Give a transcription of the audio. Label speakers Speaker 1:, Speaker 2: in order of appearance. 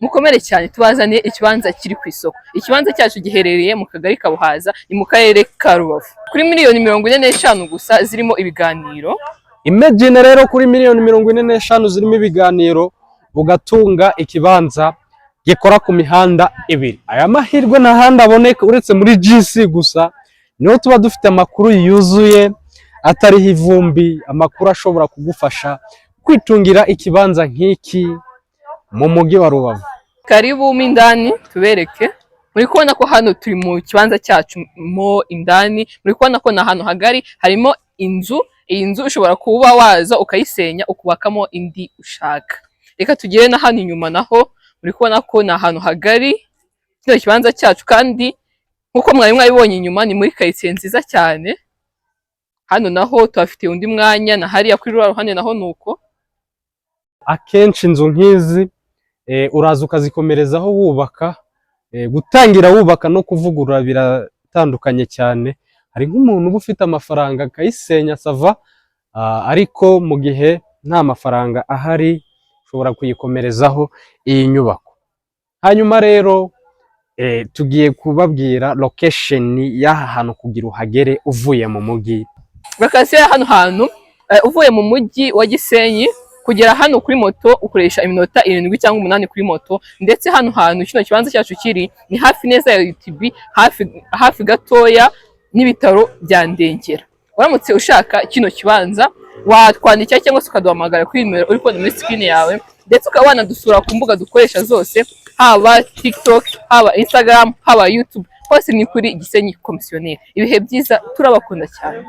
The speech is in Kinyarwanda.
Speaker 1: mukomere cyane tubazaniye ikibanza kiri ku isoko. Ikibanza cyacu giherereye mu kagari ka Buhaza ni mu karere ka Rubavu kuri miliyoni 45 gusa zirimo ibiganiro.
Speaker 2: Imagine rero kuri miliyoni 45 zirimo ibiganiro ugatunga ikibanza gikora ku mihanda ibiri. Aya mahirwe n'ahandi aboneka uretse muri GC gusa, niho tuba dufite amakuru yuzuye atariho ivumbi, amakuru ashobora kugufasha kwitungira ikibanza nk'iki mu mujyi wa Rubavu.
Speaker 1: Karibu mo indani tubereke. Muri kubona ko hano turi mu kibanza cyacu mo indani, muri kubona ko na hano hagari harimo inzu. Iyi nzu ushobora kuba waza ukayisenya ukubakamo indi ushaka. Reka tugire na hano inyuma naho muri kubona ko na hano hagari kino kibanza cyacu, kandi nkuko mwari mwabibonye inyuma ni muri quartier nziza cyane. Hano naho tuhafite undi mwanya na hariya kuri ruhande naho nuko.
Speaker 2: Akenshi inzu nk'izi uraza ukazikomerezaho wubaka, gutangira wubaka no kuvugurura biratandukanye cyane. Hari nk'umuntu uba ufite amafaranga akayisenya sava, ariko mu gihe nta mafaranga ahari ushobora kuyikomerezaho iyi nyubako. Hanyuma rero tugiye kubabwira location y'aha hantu kugira uhagere uvuye mu mujyi.
Speaker 1: Location hano hantu uvuye mu mujyi wa Gisenyi kugera hano kuri moto ukoresha iminota 7 cyangwa 8 kuri moto. Ndetse hano hantu kino kibanza cyacu kiri ni hafi neza ya UTB, hafi gatoya n'ibitaro bya Ndengera. Uramutse ushaka kino kibanza watwandikira cyangwa se ukaduhamagara kuri numero uri kubona muri screen yawe, ndetse ukabana dusura ku mbuga dukoresha zose, haba TikTok, haba Instagram, haba YouTube, hose ni kuri Gisenyi Komisiyoneri. Ibihe byiza, turabakunda cyane.